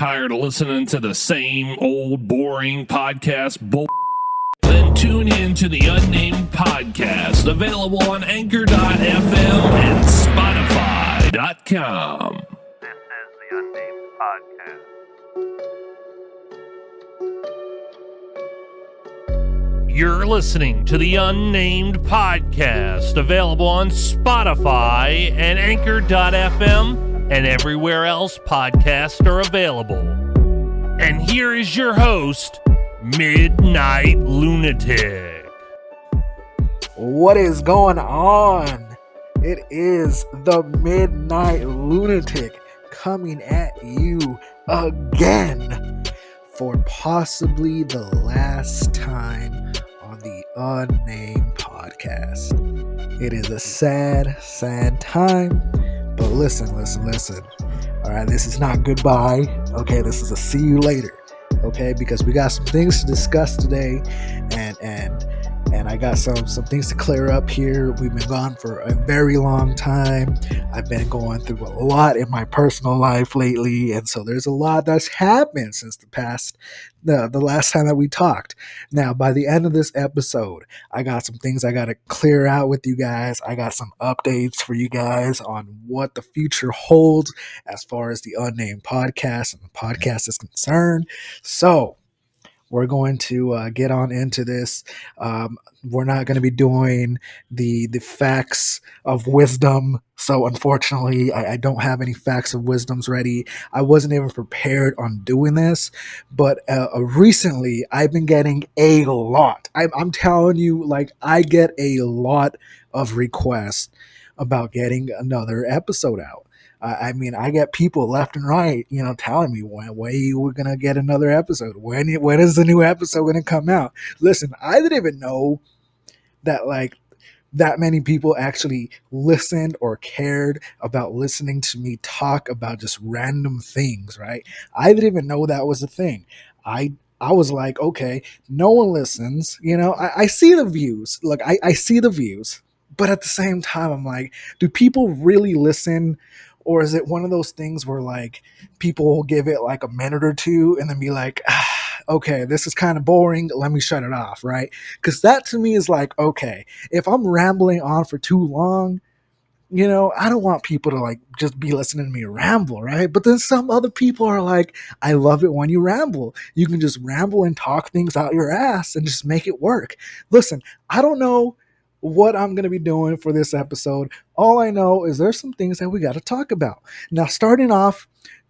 Tired of listening to the same old boring podcast bull? Then tune in to the Unnamed podcast, available on Anchor.fm and Spotify.com. This is the Unnamed podcast. You're listening to the Unnamed podcast, available on Spotify and Anchor.fm and everywhere else podcasts are available. And here is your host, Midnight Lunatic. What is going on? It is the Midnight Lunatic coming at you again for possibly the last time on the Unnamed podcast. It is a sad, sad time, but listen. All right, this is not goodbye. Okay, this is a see you later. Okay, because we got some things to discuss today, and I got some things to clear up here. We've been gone for a very long time. I've been going through a lot in my personal life lately, and so there's a lot that's happened since the last time that we talked. Now, by the end of this episode, I got some things I got to clear out with you guys. I got some updates for you guys on what the future holds as far as the Unnamed podcast and the podcast is concerned. So we're going to get on into this. We're not going to be doing the facts of wisdom. So unfortunately, I don't have any facts of wisdoms ready. I wasn't even prepared on doing this. But recently, I've been getting a lot. I'm telling you, like, I get a lot of requests about getting another episode out. I mean, I get people left and right, telling me when you were going to get another episode. When is the new episode going to come out? Listen, I didn't even know that, like, that many people actually listened or cared about listening to me talk about just random things, right? I didn't even know that was a thing. I was like, okay, no one listens. I see the views. Look, I see the views. But at the same time, I'm like, do people really listen? Or is it one of those things where, like, people will give it like a minute or two and then be like, okay, this is kind of boring. Let me shut it off, right? Because that to me is like, okay, if I'm rambling on for too long, I don't want people to, like, just be listening to me ramble, right? But then some other people are like, I love it when you ramble. You can just ramble and talk things out your ass and just make it work. Listen, I don't know what I'm going to be doing for this episode. All I know is there's some things that we got to talk about. Now, starting off,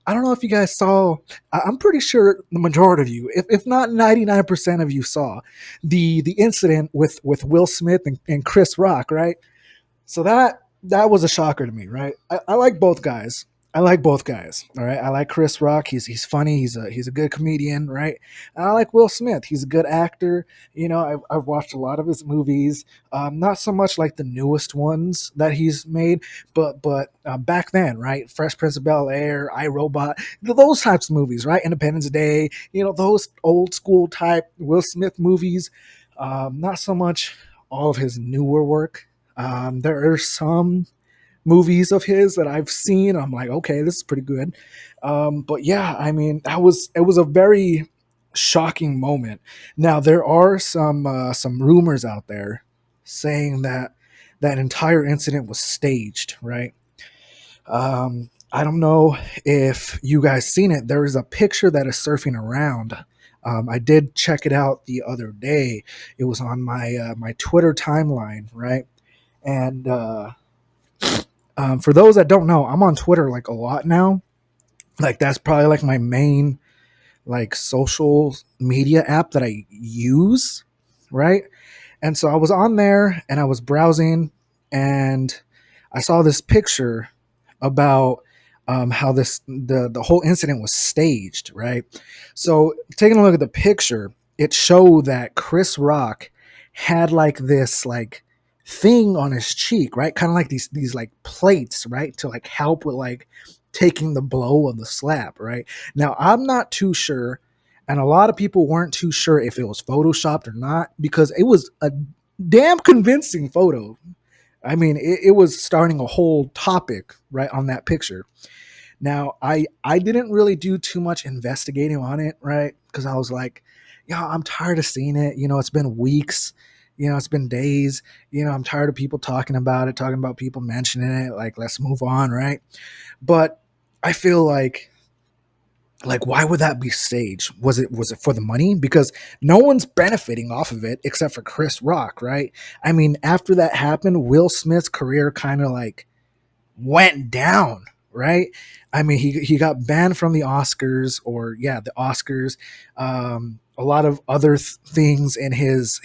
I don't know if you guys saw, I'm pretty sure the majority of you, if not 99% of you, saw the incident with Will Smith and Chris Rock, right? So that was a shocker to me, right? I like both guys. All right. I like Chris Rock. He's funny. He's a good comedian, right? And I like Will Smith. He's a good actor. I've watched a lot of his movies. Not so much like the newest ones that he's made, but back then, right? Fresh Prince of Bel-Air, iRobot, those types of movies, right? Independence Day, those old school type Will Smith movies. Not so much all of his newer work. There are some movies of his that I've seen. I'm like, okay, this is pretty good. But yeah, I mean, it was a very shocking moment. Now, there are some rumors out there saying that entire incident was staged, right? I don't know if you guys seen it. There is a picture that is surfing around. I did check it out the other day. It was on my Twitter timeline, right? And for those that don't know, I'm on Twitter like a lot now. Like, that's probably like my main, like, social media app that I use, right? And so I was on there and I was browsing and I saw this picture about how the whole incident was staged, right? So taking a look at the picture, it showed that Chris Rock had like this like thing on his cheek, right? Kind of like these like plates, right? To like help with like taking the blow of the slap, right? Now, I'm not too sure, and a lot of people weren't too sure if it was photoshopped or not, because it was a damn convincing photo. I mean, it was starting a whole topic right on that picture. Now, I didn't really do too much investigating on it, right? Because I was like, yeah, I'm tired of seeing it. It's been weeks. It's been days. I'm tired of people talking about it, talking about people mentioning it. Like, let's move on, right? But I feel like why would that be staged? Was it for the money? Because no one's benefiting off of it except for Chris Rock, right? I mean, after that happened, Will Smith's career kind of like went down, right? I mean, he got banned from the Oscars, or yeah, the Oscars. A lot of other things in his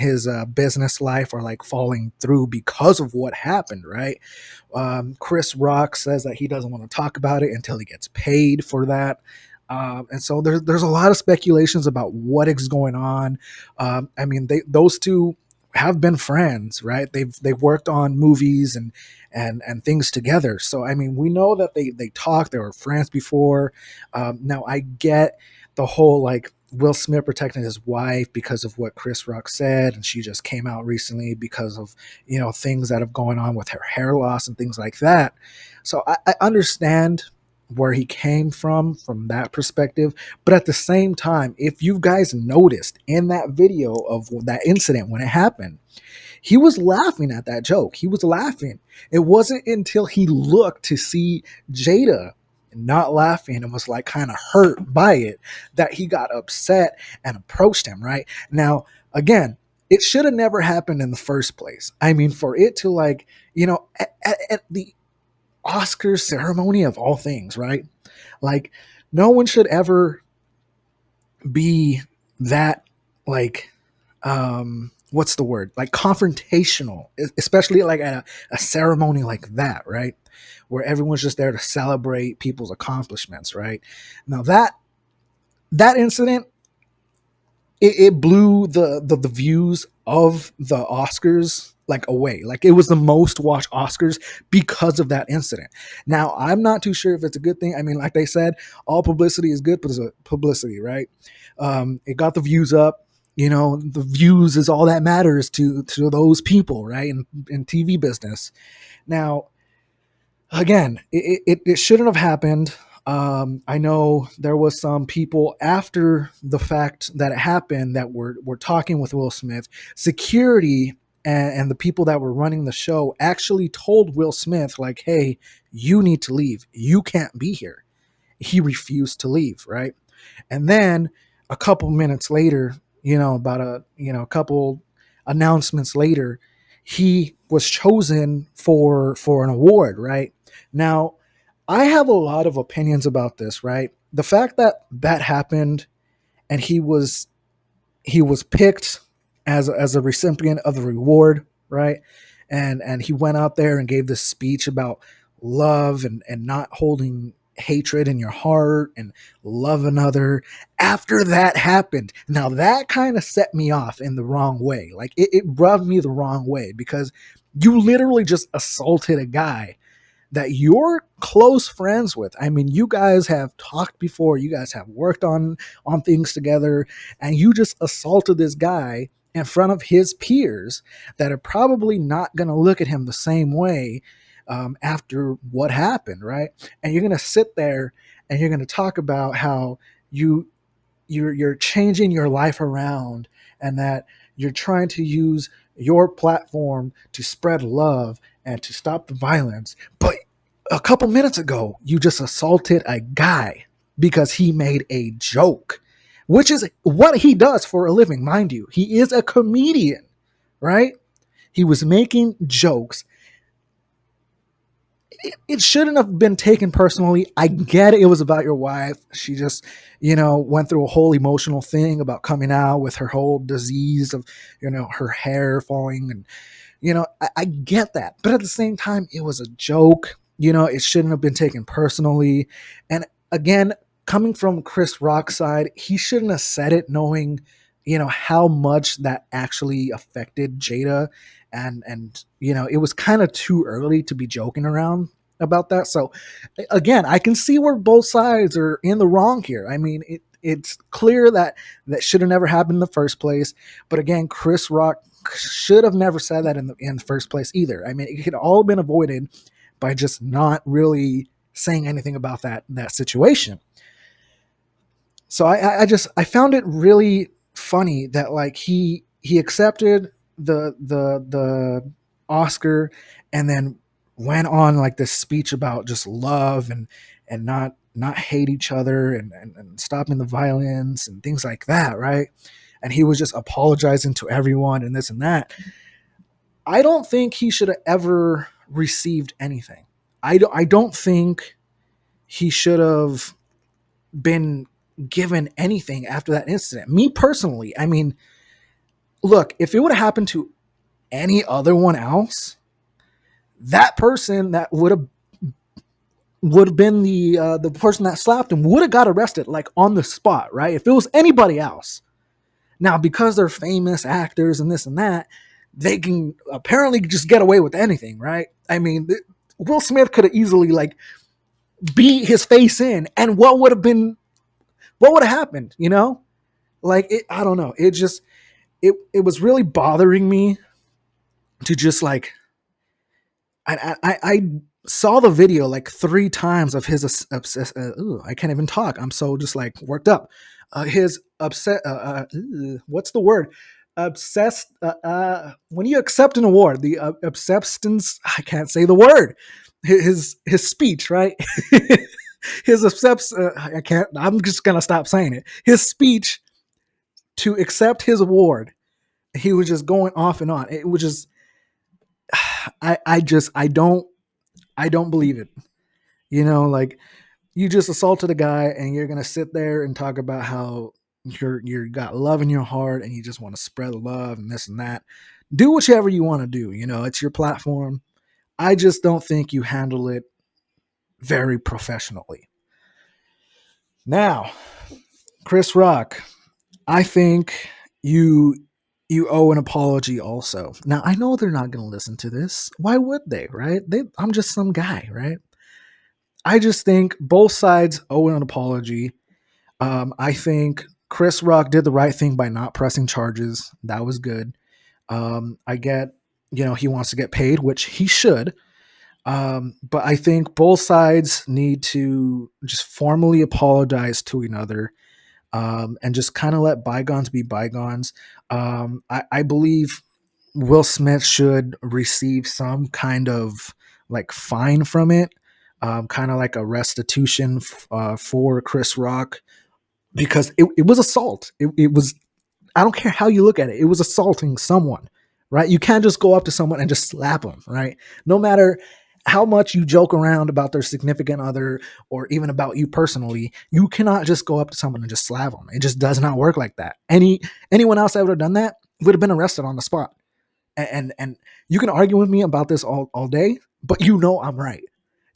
business life are like falling through because of what happened, right? Chris Rock says that he doesn't want to talk about it until he gets paid for that. And so there's a lot of speculations about what is going on. I mean, those two have been friends, right? They've worked on movies and things together. So I mean, we know that they talked. They were friends before. Now I get the whole like Will Smith protecting his wife because of what Chris Rock said, and she just came out recently because of things that have going on with her hair loss and things like that. So I understand where he came from that perspective, but at the same time, if you guys noticed in that video of that incident when it happened, he was laughing at that joke. He was laughing. It wasn't until he looked to see Jada not laughing and was like kind of hurt by it that he got upset and approached him, right? Now, again, it should have never happened in the first place. I mean, for it to like, at the Oscars ceremony of all things, right? Like, no one should ever be that like what's the word, like confrontational, especially like at a ceremony like that, right, where everyone's just there to celebrate people's accomplishments, right? Now that incident, it blew the views of the Oscars like away. Like, it was the most watched Oscars because of that incident. Now, I'm not too sure if it's a good thing. I mean, like they said, all publicity is good publicity, right? It got the views up. The views is all that matters to those people, right? In TV business. Now, again, it shouldn't have happened. I know there was some people after the fact that it happened that were talking with Will Smith. Security and the people that were running the show actually told Will Smith, like, hey, you need to leave. You can't be here. He refused to leave, right? And then a couple minutes later, about a couple announcements later, he was chosen for an award, right? Now, I have a lot of opinions about this, right? The fact that happened and he was picked as a recipient of the reward, right? And he went out there and gave this speech about love and not holding hatred in your heart and love another. After that happened, now that kind of set me off in the wrong way. Like, it rubbed me the wrong way, because you literally just assaulted a guy that you're close friends with. I mean, you guys have talked before, you guys have worked on things together, and you just assaulted this guy in front of his peers that are probably not going to look at him the same way after what happened, right? And you're going to sit there and you're going to talk about how you're changing your life around, and that you're trying to use your platform to spread love and to stop the violence. But a couple minutes ago, you just assaulted a guy because he made a joke, which is what he does for a living, mind you. He is a comedian, right? He was making jokes. It shouldn't have been taken personally. I get it. It was about your wife. She just, went through a whole emotional thing about coming out with her whole disease of, her hair falling. And, I get that. But at the same time, it was a joke. It shouldn't have been taken personally. And again, coming from Chris Rock's side, he shouldn't have said it knowing, how much that actually affected Jada. And it was kind of too early to be joking around about that. So again, I can see where both sides are in the wrong here. I mean, it's clear that should have never happened in the first place. But again, Chris Rock should have never said that in the first place either. I mean, it could all have been avoided by just not really saying anything about that situation. So I found it really funny that like he accepted the Oscar and then went on like this speech about just love and not hate each other and stopping the violence and things like that, right? And he was just apologizing to everyone and this and that. I don't think he should have ever received anything. I don't think he should have been given anything after that incident. Me personally, I mean, look, if it would have happened to any other one else, that person that would have been the person that slapped him would have got arrested like on the spot, right? If it was anybody else. Now, because they're famous actors and this and that, they can apparently just get away with anything, right? I mean, Will Smith could have easily like beat his face in, and what would have happened, you know? Like I don't know. It was really bothering me to just like I saw the video like 3 times of his I can't even talk. I'm so just like worked up. His upset. What's the word? Obsessed. When you accept an award, the acceptance. I can't say the word. His speech, right? His accepts. I can't. I'm just gonna stop saying it. His speech to accept his award. He was just going off and on. It was just. I don't believe it. You know, like you just assaulted a guy and you're gonna sit there and talk about how you got love in your heart and you just want to spread love and this and that. Do whichever you want to do. You know, it's your platform. I just don't think you handle it very professionally. Now, Chris Rock, I think you owe an apology also. Now, I know they're not going to listen to this. Why would they, right? I'm just some guy, right? I just think both sides owe an apology. I think Chris Rock did the right thing by not pressing charges. That was good. I get, he wants to get paid, which he should. But I think both sides need to just formally apologize to another. And just kind of let bygones be bygones. I believe Will Smith should receive some kind of like fine from it, kind of like a restitution for Chris Rock, because it was assault. It was, I don't care how you look at it, it was assaulting someone, right? You can't just go up to someone and just slap them, right? No matter how much you joke around about their significant other or even about you personally, you cannot just go up to someone and just slap them. It just does not work like that. Anyone else that would have done that would have been arrested on the spot. And you can argue with me about this all day, but I'm right.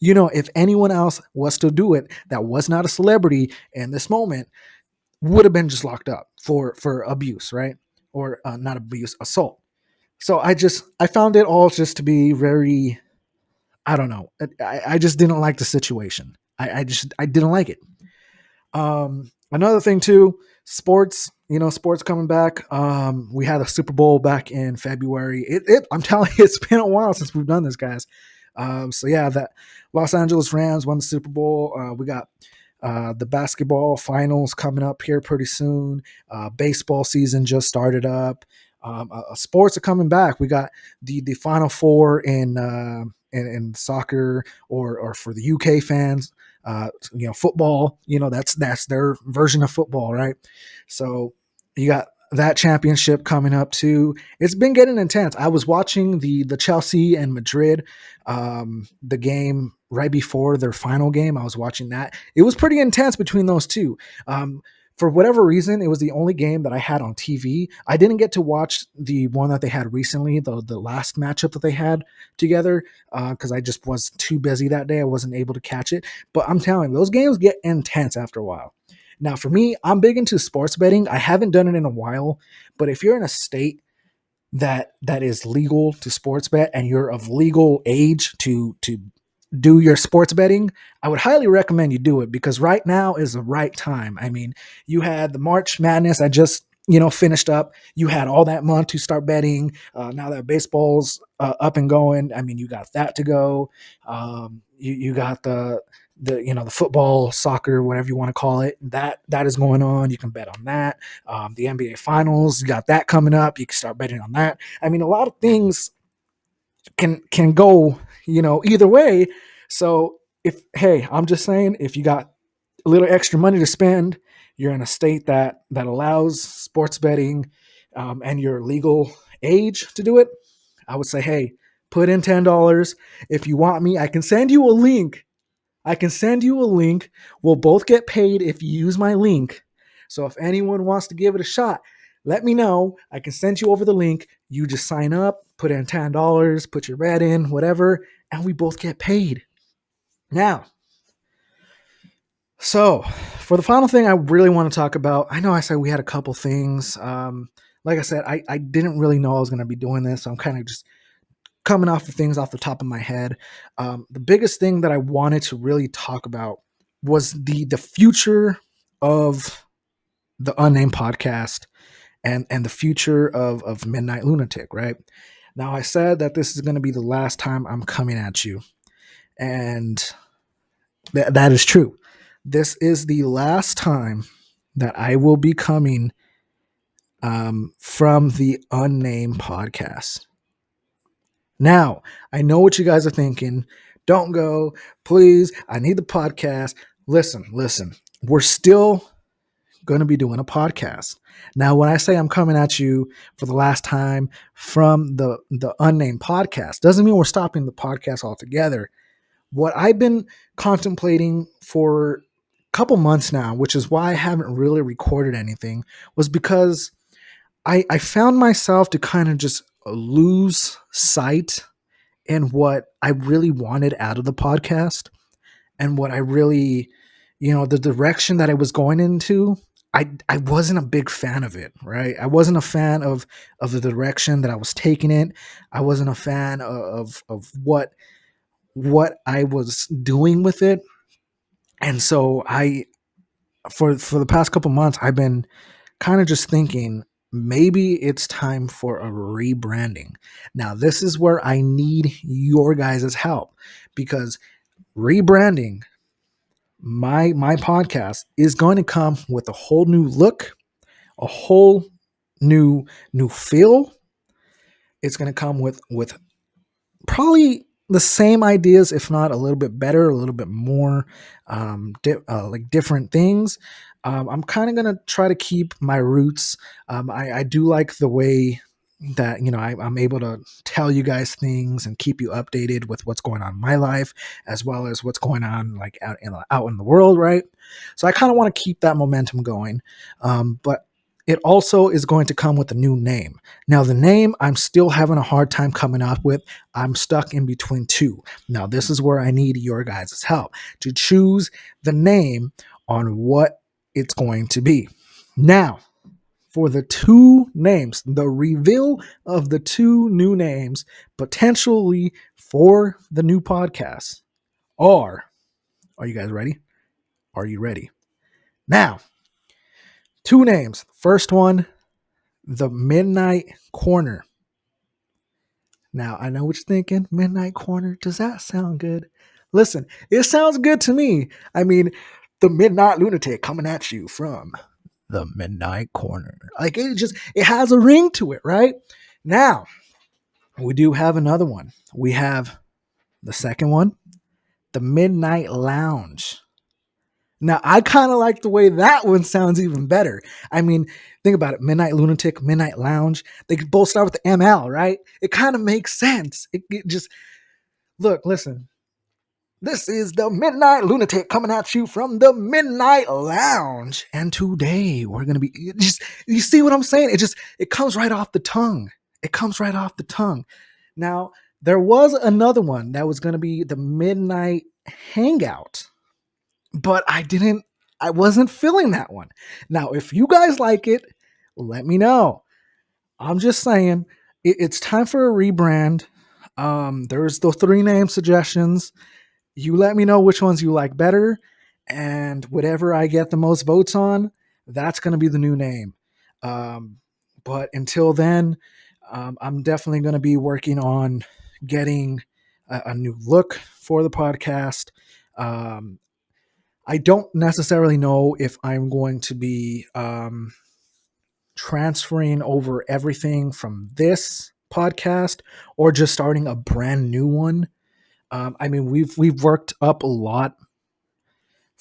If anyone else was to do it that was not a celebrity in this moment, would have been just locked up for abuse, right? Or not abuse, assault. So I found it all just to be very, I don't know. I just didn't like the situation. I didn't like it. Another thing too, sports, sports coming back. We had a Super Bowl back in February. I'm telling you, it's been a while since we've done this, guys. So yeah, that Los Angeles Rams won the Super Bowl. We got the basketball finals coming up here pretty soon. Baseball season just started up. Sports are coming back. We got the Final Four in soccer, or for the UK fans, football. That's their version of football, right? So you got that championship coming up too. It's been getting intense. I was watching the Chelsea and Madrid, the game right before their final game. I was watching that. It was pretty intense between those two. For whatever reason, it was the only game that I had on TV. I didn't get to watch the one that they had recently, the last matchup that they had together, because I just was too busy that day. I wasn't able to catch it. But I'm telling you, those games get intense after a while. Now, for me, I'm big into sports betting. I haven't done it in a while, but if you're in a state that is legal to sports bet and you're of legal age to do your sports betting, I would highly recommend you do it, because right now is the right time. I mean, you had the March Madness. I just, finished up. You had all that month to start betting. Now that baseball's up and going, I mean, you got that to go. You got the the football, soccer, whatever you want to call it, that is going on. You can bet on that. The NBA Finals, you got that coming up. You can start betting on that. I mean, a lot of things can go, either way. So I'm just saying, if you got a little extra money to spend, you're in a state that allows sports betting, and your legal age to do it, I would say, hey, put in $10. If you want me, I can send you a link. We'll both get paid if you use my link. So if anyone wants to give it a shot, let me know. I can send you over the link. You just sign up, put in $10, put your bet in, whatever, and we both get paid. Now, so for the final thing I really want to talk about, I know I said we had a couple things. Like I said, I didn't really know I was going to be doing this. So I'm kind of just coming off the things off the top of my head. The biggest thing that I wanted to really talk about was the future of the Unnamed podcast and the future of Midnight Lunatic, right? Now, I said that this is going to be the last time I'm coming at you, and that is true. This is the last time that I will be coming from the Unnamed podcast. Now, I know what you guys are thinking. Don't go, please. I need the podcast. Listen. We're still going to be doing a podcast. Now, when I say I'm coming at you for the last time from the Unnamed podcast, doesn't mean we're stopping the podcast altogether. What I've been contemplating for a couple months now, which is why I haven't really recorded anything, was because I found myself to kind of just lose sight in what I really wanted out of the podcast and what I really, the direction that I was going into. I wasn't a big fan of it, right? I wasn't a fan of the direction that I was taking it. I wasn't a fan of what I was doing with it. And so for the past couple months, I've been kind of just thinking, maybe it's time for a rebranding. Now, this is where I need your guys' help, because rebranding my podcast is going to come with a whole new look, a whole new feel. It's going to come with probably the same ideas, if not a little bit better, a little bit more like different things. I'm kind of going to try to keep my roots. I do like the way that, I'm able to tell you guys things and keep you updated with what's going on in my life, as well as what's going on like out in the world, right? So I kind of want to keep that momentum going. But it also is going to come with a new name. Now, the name I'm still having a hard time coming up with. I'm stuck in between two. Now, this is where I need your guys' help to choose the name on what it's going to be. Now, for the two names, the reveal of the two new names potentially for the new podcast are you guys ready? Are you ready? Now, two names. First one, the Midnight Corner. Now, I know what you're thinking. Midnight Corner. Does that sound good? Listen, it sounds good to me. I mean, the Midnight Lunatic coming at you from the Midnight Corner. Like, it has a ring to it, right? Now, we do have another one. We have the second one, the Midnight Lounge. Now, I kind of like the way that one sounds even better. I mean, think about it. Midnight Lunatic, Midnight Lounge. They could both start with the ML, right? It kind of makes sense. It just, look, listen. This is the Midnight Lunatic coming at you from the Midnight Lounge. And today we're going to be, you see what I'm saying? It comes right off the tongue. It comes right off the tongue. Now, there was another one that was going to be the Midnight Hangout, but I wasn't feeling that one. Now, if you guys like it, let me know. I'm just saying, it's time for a rebrand. There's the 3 name suggestions. You let me know which ones you like better, and whatever I get the most votes on, that's going to be the new name. But until then, I'm definitely going to be working on getting a new look for the podcast. I don't necessarily know if I'm going to be transferring over everything from this podcast or just starting a brand new one. I mean, we've worked up a lot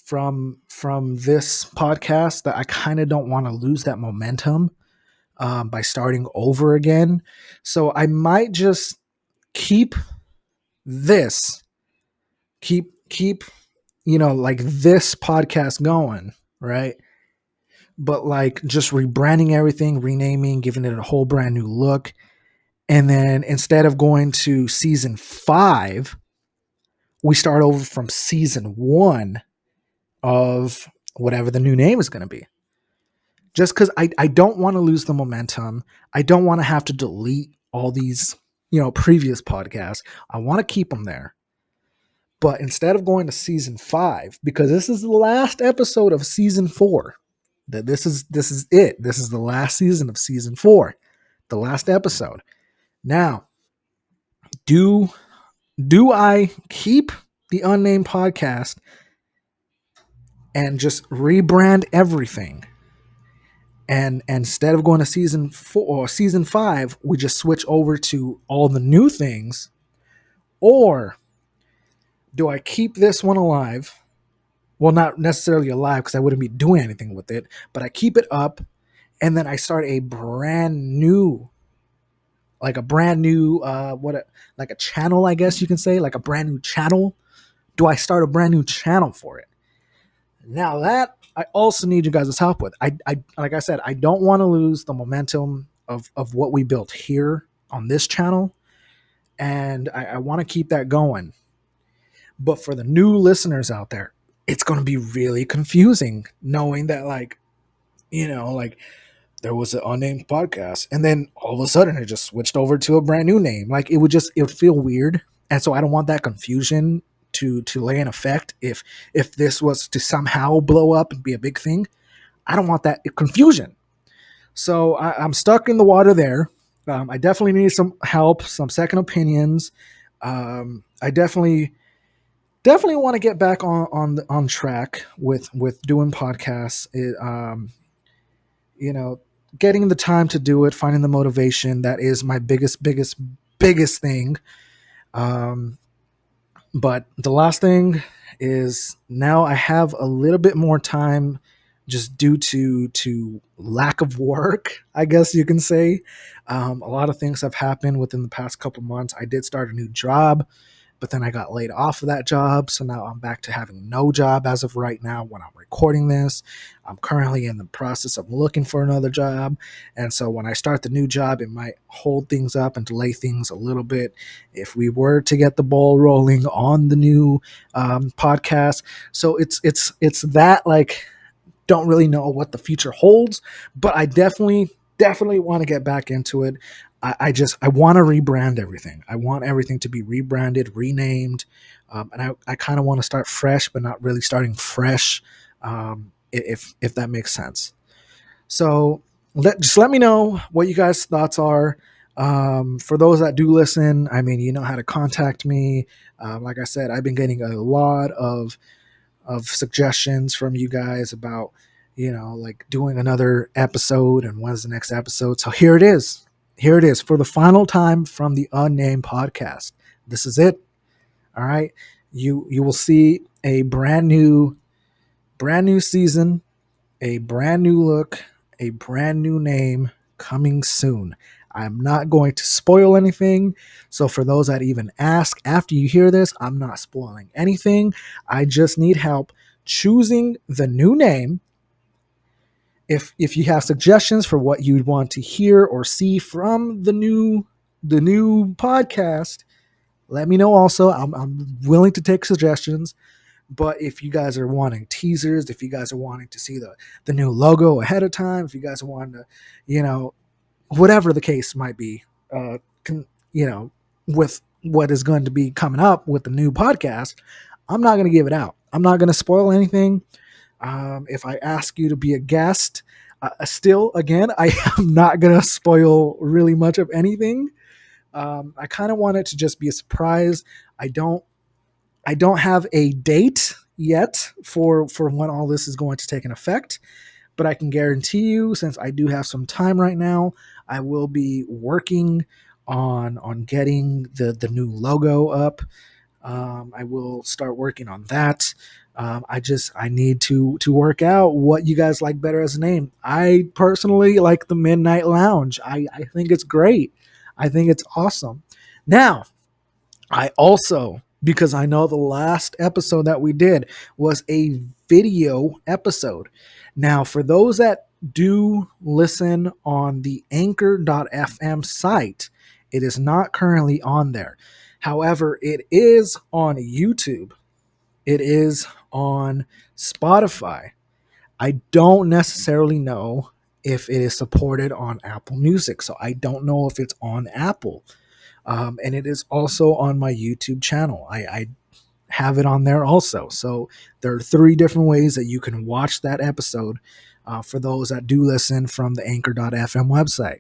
from this podcast that I kind of don't want to lose that momentum by starting over again. So I might just keep this, keep like this podcast going, right? But like just rebranding everything, renaming, giving it a whole brand new look. And then instead of going to season 5, we start over from season 1 of whatever the new name is going to be. Just because I don't want to lose the momentum. I don't want to have to delete all these, previous podcasts. I want to keep them there. But instead of going to season 5, because this is the last episode of season 4, that this is it. This is the last season of season 4, the last episode. Now, do I keep the Unnamed podcast and just rebrand everything? And instead of going to season 4 or season 5, we just switch over to all the new things? Or do I keep this one alive? Well, not necessarily alive because I wouldn't be doing anything with it, but I keep it up and then I start a brand new, like a channel, I guess you can say, like a brand new channel. Do I start a brand new channel for it? Now that I also need you guys' help with. I like I said, I don't want to lose the momentum of what we built here on this channel, and I want to keep that going. But for the new listeners out there, it's going to be really confusing knowing that, like there was an unnamed podcast and then all of a sudden it just switched over to a brand new name. Like it would feel weird. And so I don't want that confusion to lay in effect if this was to somehow blow up and be a big thing. I don't want that confusion. So I'm stuck in the water there. I definitely need some help, some second opinions. I definitely want to get back on track with doing podcasts. Getting the time to do it, finding the motivation, that is my biggest thing. But the last thing is now I have a little bit more time just due to lack of work, I guess you can say. A lot of things have happened within the past couple months. I did start a new job, but then I got laid off of that job. So now I'm back to having no job as of right now when I'm recording this. I'm currently in the process of looking for another job. And so when I start the new job, it might hold things up and delay things a little bit if we were to get the ball rolling on the new podcast. So it's that, like, don't really know what the future holds, but I definitely want to get back into it. I want to rebrand everything. I want everything to be rebranded, renamed, and I kind of want to start fresh, but not really starting fresh, if that makes sense. So just let me know what you guys' thoughts are. For those that do listen, I mean, you know how to contact me. Like I said, I've been getting a lot of suggestions from you guys about, like doing another episode and when's the next episode. So here it is. Here it is for the final time from the Unnamed podcast. This is it. All right. You will see a brand new season, a brand new look, a brand new name coming soon. I'm not going to spoil anything. So for those that even ask after you hear this, I'm not spoiling anything. I just need help choosing the new name. If you have suggestions for what you'd want to hear or see from the new podcast, let me know also. I'm willing to take suggestions. But if you guys are wanting teasers, if you guys are wanting to see the new logo ahead of time, if you guys are wanting to, whatever the case might be, with what is going to be coming up with the new podcast, I'm not going to give it out. I'm not going to spoil anything. If I ask you to be a guest, still, again, I am not going to spoil really much of anything. I kind of want it to just be a surprise. I don't have a date yet for when all this is going to take an effect, but I can guarantee you, since I do have some time right now, I will be working on getting the new logo up. I will start working on that. I need to work out what you guys like better as a name. I personally like the Midnight Lounge. I think it's great. I think it's awesome. Now, I also, because I know the last episode that we did was a video episode. Now, for those that do listen on the anchor.fm site, it is not currently on there. However, it is on YouTube. It is on Spotify. I don't necessarily know if it is supported on Apple Music. So I don't know if it's on Apple. And it is also on my YouTube channel. I have it on there also. So there are 3 different ways that you can watch that episode for those that do listen from the anchor.fm website.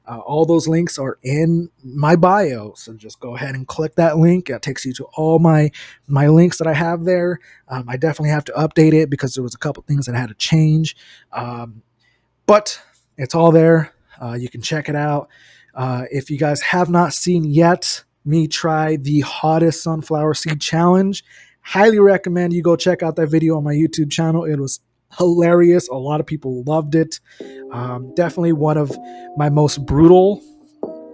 All those links are in my bio. So just go ahead and click that link. It takes you to all my links that I have there. I definitely have to update it because there was a couple things that I had to change. But it's all there. You can check it out. If you guys have not seen yet me try the hottest sunflower seed challenge, highly recommend you go check out that video on my YouTube channel. It was hilarious. A lot of people loved it. Definitely one of my most brutal.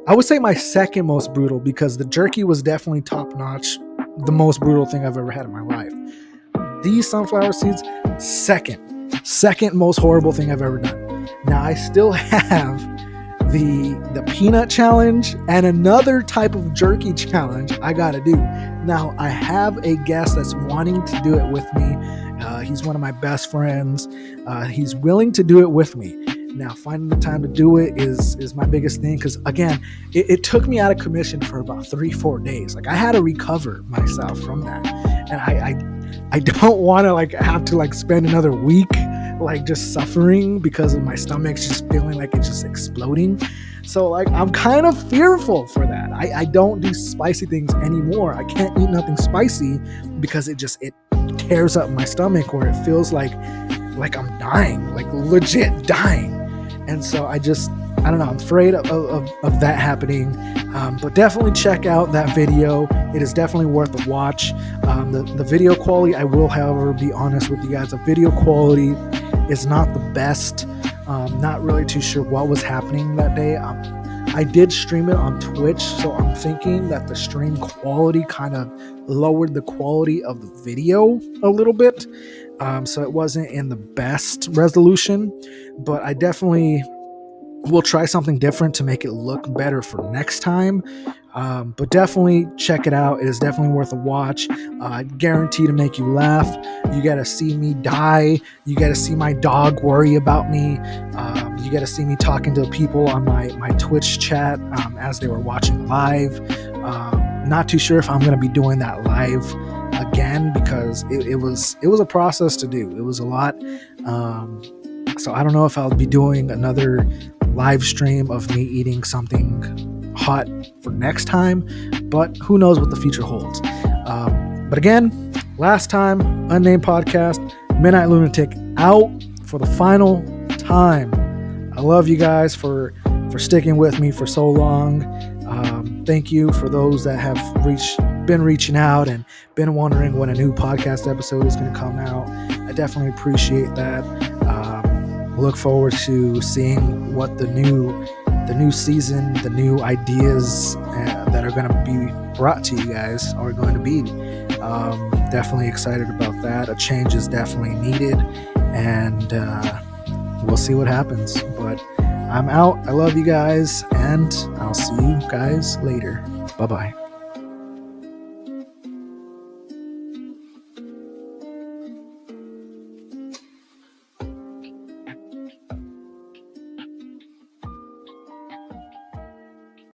I would say my second most brutal, because the jerky was definitely top notch. The most brutal thing I've ever had in my life. These sunflower seeds, second most horrible thing I've ever done. Now I still have the peanut challenge and another type of jerky challenge I gotta do. Now I have a guest that's wanting to do it with me. He's one of my best friends. He's willing to do it with me. Now finding the time to do it is my biggest thing, because again, it took me out of commission for about 3-4 days. Like I had to recover myself from that, and I don't want to have to spend another week just suffering because of my stomach's just feeling like it's just exploding. So I'm kind of fearful for that. I don't do spicy things anymore. I can't eat nothing spicy because it tears up my stomach, where it feels like I'm dying, legit dying. And so I don't know, I'm afraid of that happening. But definitely check out that video. It is definitely worth a watch. The video quality, I will, however, be honest with you guys, the video quality is not the best. Not really too sure what was happening that day. I did stream it on Twitch, so I'm thinking that the stream quality kind of lowered the quality of the video a little bit. So it wasn't in the best resolution, but I definitely will try something different to make it look better for next time. But definitely check it out. It is definitely worth a watch. I guarantee to make you laugh. You got to see me die. You got to see my dog worry about me. You got to see me talking to people on my Twitch chat as they were watching live. Not too sure if I'm going to be doing that live again, because it was a process to do. It was a lot. So I don't know if I'll be doing another live stream of me eating something hot for next time, but who knows what the future holds. But again, last time, Unnamed Podcast, Midnight Lunatic out for the final time. I love you guys for sticking with me for so long. Thank you for those that have been reaching out and been wondering when a new podcast episode is going to come out. I definitely appreciate that. Look forward to seeing what the new season, the new ideas that are going to be brought to you guys are going to be. Definitely excited about that. A change is definitely needed, and we'll see what happens. But I'm out. I love you guys, and I'll see you guys later. Bye-bye.